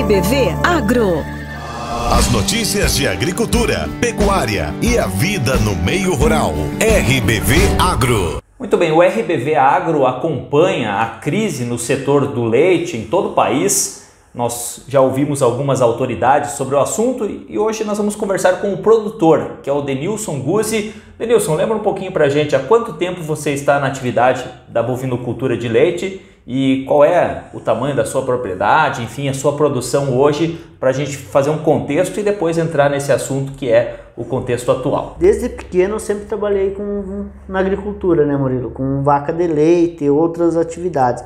RBV Agro. As notícias de agricultura, pecuária e a vida no meio rural. RBV Agro. Muito bem, o RBV Agro acompanha a crise no setor do leite em todo o país. Nós já ouvimos algumas autoridades sobre o assunto e hoje nós vamos conversar com o produtor, que é o Denilson Guzzi. Denilson, lembra um pouquinho pra gente, há quanto tempo você está na atividade da bovinocultura de leite e qual é o tamanho da sua propriedade, enfim, a sua produção hoje, para a gente fazer um contexto e depois entrar nesse assunto que é o contexto atual. Desde pequeno eu sempre trabalhei na agricultura, né, Murilo? Com vaca de leite e outras atividades.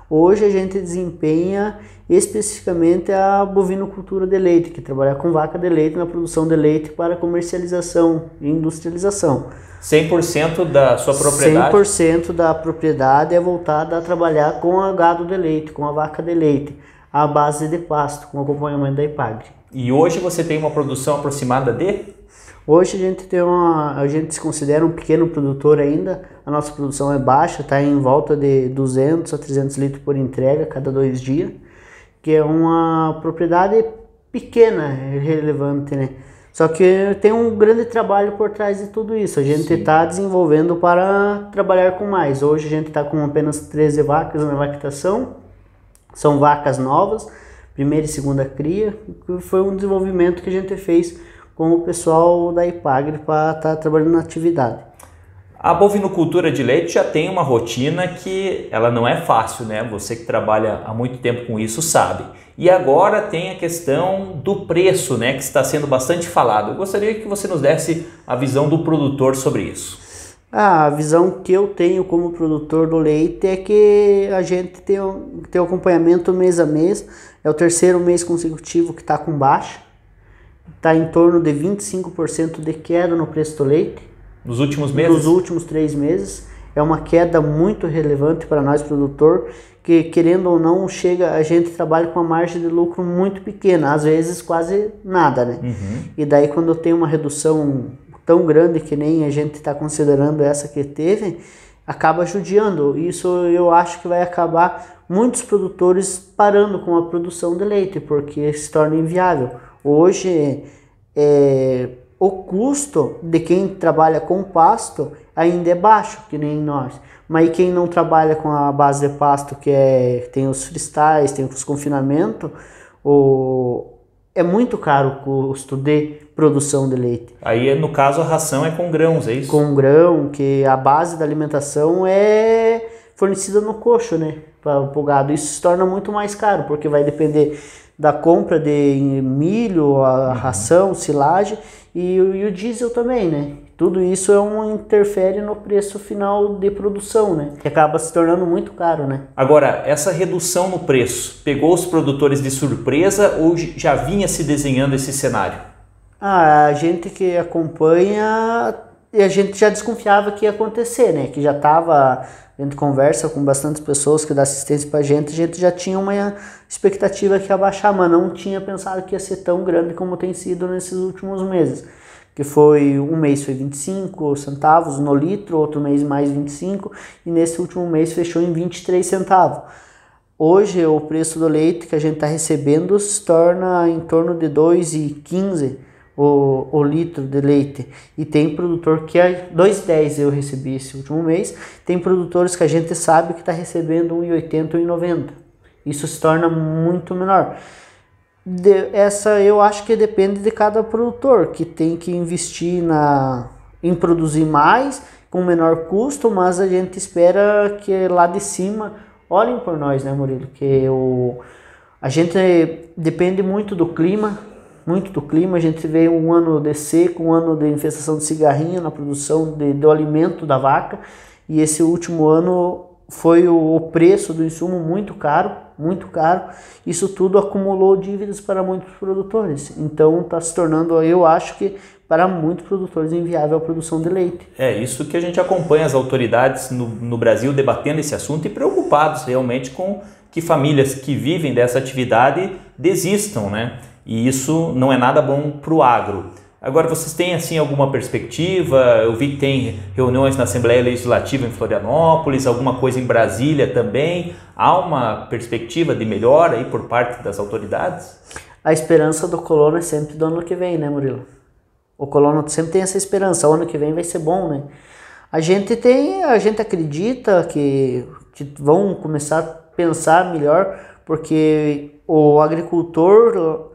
Hoje a gente desempenha especificamente a bovinocultura de leite, que trabalha com vaca de leite na produção de leite para comercialização e industrialização. 100% da sua propriedade? 100% da propriedade é voltada a trabalhar com a gado de leite, com a vaca de leite, à base de pasto, com acompanhamento da IPAGRE. E hoje você tem uma produção aproximada de? Hoje a gente se considera um pequeno produtor ainda, a nossa produção é baixa, está em volta de 200 a 300 litros por entrega cada 2 dias, que é uma propriedade pequena, relevante, né? Só que tem um grande trabalho por trás de tudo isso, a gente está desenvolvendo para trabalhar com mais. Hoje a gente está com apenas 13 vacas na lactação, são vacas novas, primeira e segunda cria, foi um desenvolvimento que a gente fez com o pessoal da IPAGRE para estar trabalhando na atividade. A bovinocultura de leite já tem uma rotina que ela não é fácil, né? Você que trabalha há muito tempo com isso sabe. E agora tem a questão do preço, né? Que está sendo bastante falado. Eu gostaria que você nos desse a visão do produtor sobre isso. A visão que eu tenho como produtor do leite é que a gente tem um acompanhamento mês a mês. É o terceiro mês consecutivo que está com baixa. Está em torno de 25% de queda no preço do leite. Nos últimos meses? Nos últimos 3 meses. É uma queda muito relevante para nós, produtor, que querendo ou não, a gente trabalha com uma margem de lucro muito pequena, às vezes quase nada, né? E daí quando tem uma redução tão grande que nem a gente está considerando essa que teve, acaba judiando. Isso eu acho que vai acabar muitos produtores parando com a produção de leite, porque se torna inviável. Hoje, o custo de quem trabalha com pasto ainda é baixo, que nem nós. Mas quem não trabalha com a base de pasto, tem os freestyles, tem os confinamentos, é muito caro o custo de produção de leite. Aí, no caso, a ração é com grãos, é isso? Com grão, que a base da alimentação é fornecida no coxo, né, para o gado. Isso se torna muito mais caro, porque vai depender da compra de milho, a ração, silagem e o diesel também, né? Tudo isso interfere no preço final de produção, né? Que acaba se tornando muito caro, né? Agora, essa redução no preço pegou os produtores de surpresa ou já vinha se desenhando esse cenário? A gente que acompanha, a gente já desconfiava que ia acontecer, né? Que já estava... A gente conversa com bastantes pessoas que dão assistência pra gente, a gente já tinha uma expectativa que ia baixar, mas não tinha pensado que ia ser tão grande como tem sido nesses últimos meses. Que foi, um mês foi 25 centavos no litro, outro mês mais 25, e nesse último mês fechou em 23 centavos. Hoje o preço do leite que a gente está recebendo se torna em torno de 2,15 o litro de leite, e tem produtor que é 2,10 eu recebi esse último mês, tem produtores que a gente sabe que está recebendo 1,80, 1,90, isso se torna muito menor. Eu acho que depende de cada produtor, que tem que investir em produzir mais, com menor custo, mas a gente espera que lá de cima olhem por nós, né, Murilo, que a gente depende muito do clima, a gente vê um ano de seco, um ano de infestação de cigarrinho na produção do alimento da vaca, e esse último ano foi o preço do insumo muito caro, isso tudo acumulou dívidas para muitos produtores, então está se tornando, eu acho que para muitos produtores inviável a produção de leite. É isso que a gente acompanha as autoridades no Brasil debatendo esse assunto e preocupados realmente com que famílias que vivem dessa atividade desistam, né? E isso não é nada bom para o agro. Agora, vocês têm assim alguma perspectiva? Eu vi que tem reuniões na Assembleia Legislativa em Florianópolis, alguma coisa em Brasília também. Há uma perspectiva de melhora aí por parte das autoridades? A esperança do colono é sempre do ano que vem, né, Murilo? O colono sempre tem essa esperança, o ano que vem vai ser bom, né? A gente acredita que vão começar a pensar melhor, porque o agricultor,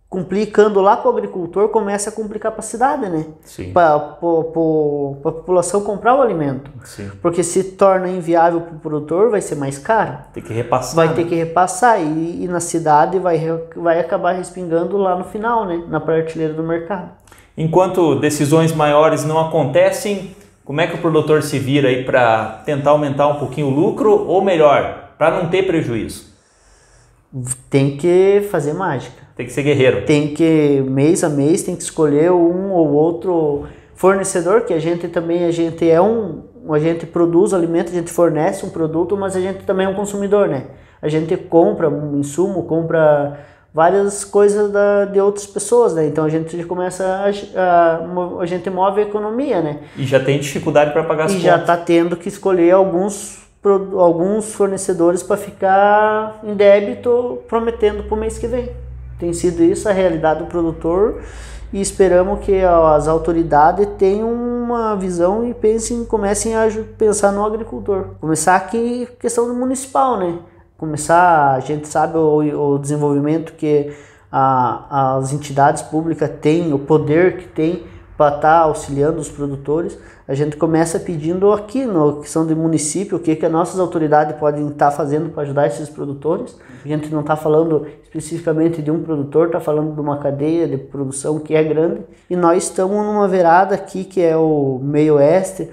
complicando lá para o agricultor, começa a complicar para a cidade, né? Para a população comprar o alimento. Sim. Porque se torna inviável para o produtor, vai ser mais caro. Tem que repassar. Vai ter que repassar e na cidade vai acabar respingando lá no final, né? Na prateleira do mercado. Enquanto decisões maiores não acontecem, como é que o produtor se vira aí para tentar aumentar um pouquinho o lucro, ou melhor, para não ter prejuízo? Tem que fazer mágica. Tem que ser guerreiro. Tem que, mês a mês, tem que escolher um ou outro fornecedor, que a gente produz alimento, a gente fornece um produto, mas a gente também é um consumidor, né? A gente compra um insumo, compra várias coisas de outras pessoas, né? Então a gente começa a gente move a economia, né? E já tem dificuldade para pagar as contas. E já está tendo que escolher alguns fornecedores para ficar em débito, prometendo para o mês que vem. Tem sido isso a realidade do produtor, e esperamos que as autoridades tenham uma visão e comecem a pensar no agricultor. Começar aqui questão do municipal, né? A gente sabe o desenvolvimento que as entidades públicas têm, o poder que tem para estar auxiliando os produtores. A gente começa pedindo aqui, na questão do município, o que as nossas autoridades podem estar fazendo para ajudar esses produtores. A gente não está falando especificamente de um produtor, está falando de uma cadeia de produção que é grande. E nós estamos numa verada aqui, que é o meio oeste,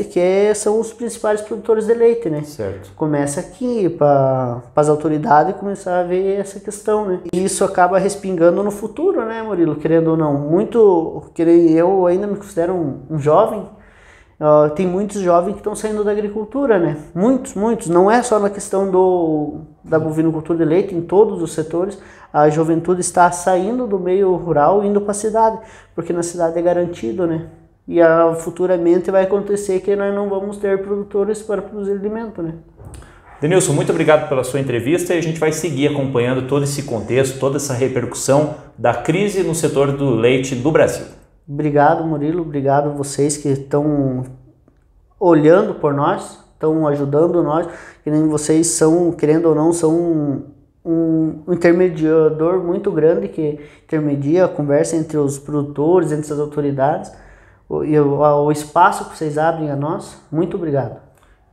que são os principais produtores de leite, né? Certo. Começa aqui para as autoridades começar a ver essa questão, né? E isso acaba respingando no futuro, né, Murilo? Querendo ou não. Eu ainda me considero um jovem. Tem muitos jovens que estão saindo da agricultura, né? Muitos. Não é só na questão da bovinocultura de leite, em todos os setores. A juventude está saindo do meio rural e indo para a cidade, porque na cidade é garantido, né? E futuramente vai acontecer que nós não vamos ter produtores para produzir alimento, né? Denilson, muito obrigado pela sua entrevista, e a gente vai seguir acompanhando todo esse contexto, toda essa repercussão da crise no setor do leite do Brasil. Obrigado, Murilo. Obrigado a vocês que estão olhando por nós, estão ajudando nós, que nem vocês são, querendo ou não, são um intermediador muito grande que intermedia a conversa entre os produtores, entre as autoridades. O espaço que vocês abrem a nós, muito obrigado.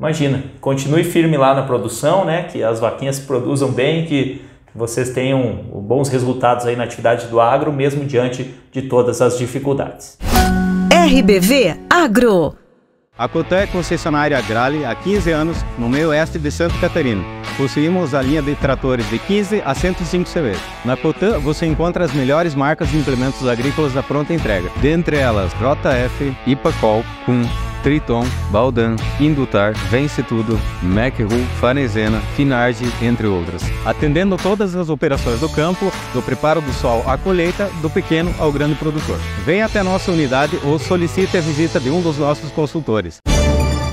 Imagina, continue firme lá na produção, né? Que as vaquinhas produzam bem, que vocês tenham bons resultados aí na atividade do agro, mesmo diante de todas as dificuldades. RBV Agro. A Cotan é concessionária Agrale há 15 anos no meio oeste de Santa Catarina. Possuímos a linha de tratores de 15 a 105 CV. Na Cotan você encontra as melhores marcas de implementos agrícolas da pronta entrega. Dentre elas, JF, Ipacol, Kuhn, Triton, Baldan, Indutar, Vence Tudo, McRu, Farnesena, Finardi, entre outras. Atendendo todas as operações do campo, do preparo do sol à colheita, do pequeno ao grande produtor. Venha até a nossa unidade ou solicite a visita de um dos nossos consultores.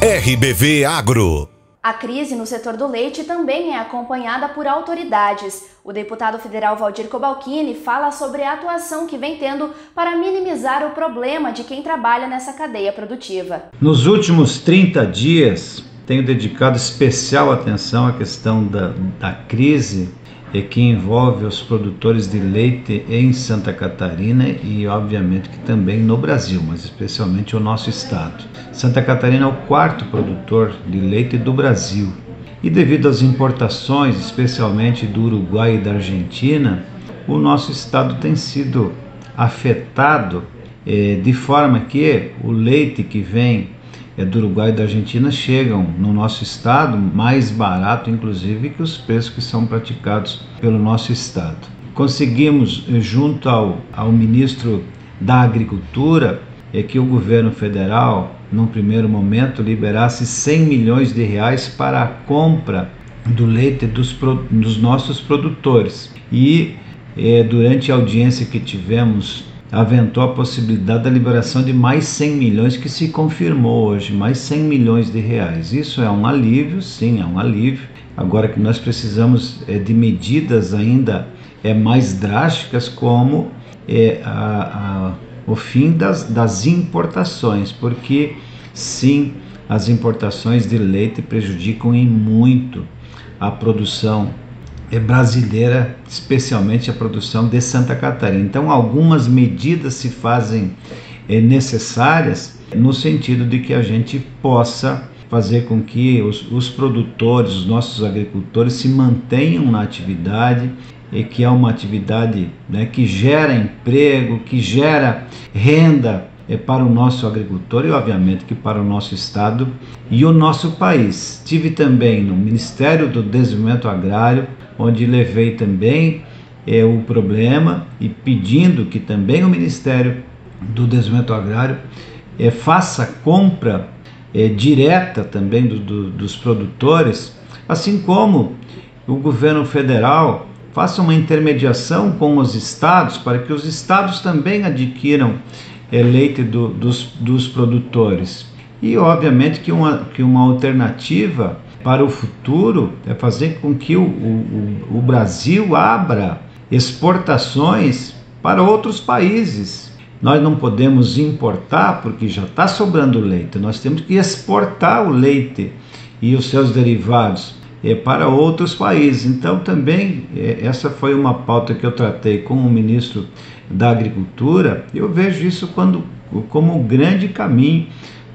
RBV Agro. A crise no setor do leite também é acompanhada por autoridades. O deputado federal Valdir Cobalcini fala sobre a atuação que vem tendo para minimizar o problema de quem trabalha nessa cadeia produtiva. Nos últimos 30 dias, tenho dedicado especial atenção à questão da crise que envolve os produtores de leite em Santa Catarina e, obviamente, que também no Brasil, mas especialmente o nosso estado. Santa Catarina é o quarto produtor de leite do Brasil. E devido às importações, especialmente do Uruguai e da Argentina, o nosso estado tem sido afetado de forma que o leite que vem do Uruguai e da Argentina chegam no nosso estado mais barato, inclusive, que os preços que são praticados pelo nosso estado. Conseguimos, junto ao ministro da Agricultura, que o governo federal, num primeiro momento, liberasse 100 milhões de reais para a compra do leite dos nossos produtores. E durante a audiência que tivemos aventou a possibilidade da liberação de mais 100 milhões, que se confirmou hoje, mais 100 milhões de reais. Isso é um alívio, sim, é um alívio. Agora que nós precisamos de medidas ainda mais drásticas, como o fim das importações, porque sim, as importações de leite prejudicam em muito a produção brasileira, especialmente a produção de Santa Catarina. Então, algumas medidas se fazem necessárias no sentido de que a gente possa fazer com que os produtores, os nossos agricultores se mantenham na atividade, e que é uma atividade, né, que gera emprego, que gera renda para o nosso agricultor e, obviamente, que para o nosso estado e o nosso país. Estive também no Ministério do Desenvolvimento Agrário, onde levei também o problema e pedindo que também o Ministério do Desenvolvimento Agrário faça compra direta também dos produtores, assim como o governo federal faça uma intermediação com os estados, para que os estados também adquiram leite dos produtores. E obviamente que uma alternativa para o futuro é fazer com que o Brasil abra exportações para outros países. Nós não podemos importar porque já está sobrando leite, nós temos que exportar o leite e os seus derivados para outros países. Então também essa foi uma pauta que eu tratei com o ministro da Agricultura. Eu vejo isso como um grande caminho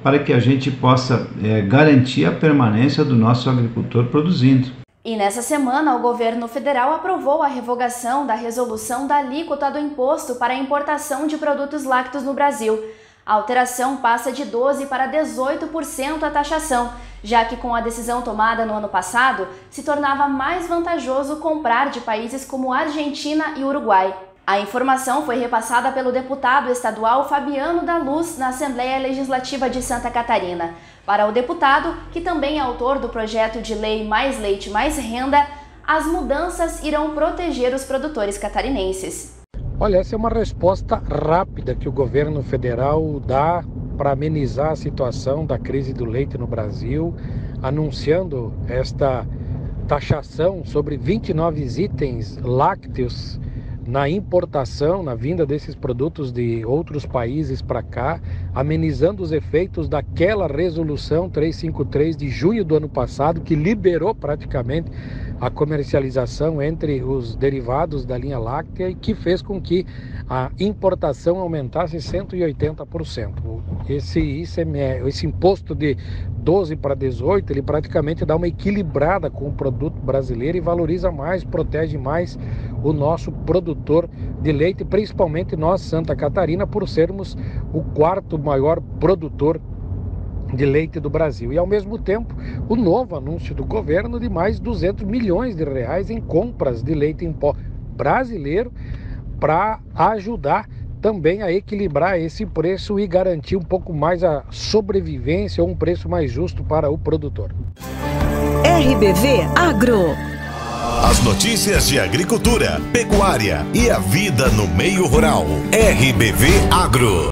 para que a gente possa garantir a permanência do nosso agricultor produzindo. E nessa semana, o governo federal aprovou a revogação da resolução da alíquota do imposto para a importação de produtos lácteos no Brasil. A alteração passa de 12% para 18% a taxação, já que com a decisão tomada no ano passado, se tornava mais vantajoso comprar de países como Argentina e Uruguai. A informação foi repassada pelo deputado estadual Fabiano da Luz na Assembleia Legislativa de Santa Catarina. Para o deputado, que também é autor do projeto de lei Mais Leite, Mais Renda, as mudanças irão proteger os produtores catarinenses. Olha, essa é uma resposta rápida que o governo federal dá para amenizar a situação da crise do leite no Brasil, anunciando esta taxação sobre 29 itens lácteos na importação, na vinda desses produtos de outros países para cá, amenizando os efeitos daquela resolução 353 de junho do ano passado, que liberou praticamente a comercialização entre os derivados da linha láctea e que fez com que a importação aumentasse 180%. Esse imposto de 12 para 18, ele praticamente dá uma equilibrada com o produto brasileiro e valoriza mais, protege mais o nosso produtor de leite, principalmente nós, Santa Catarina, por sermos o quarto maior produtor de leite do Brasil. E ao mesmo tempo, o novo anúncio do governo de mais 200 milhões de reais em compras de leite em pó brasileiro para ajudar também a equilibrar esse preço e garantir um pouco mais a sobrevivência ou um preço mais justo para o produtor. RBV Agro. As notícias de agricultura, pecuária e a vida no meio rural. RBV Agro.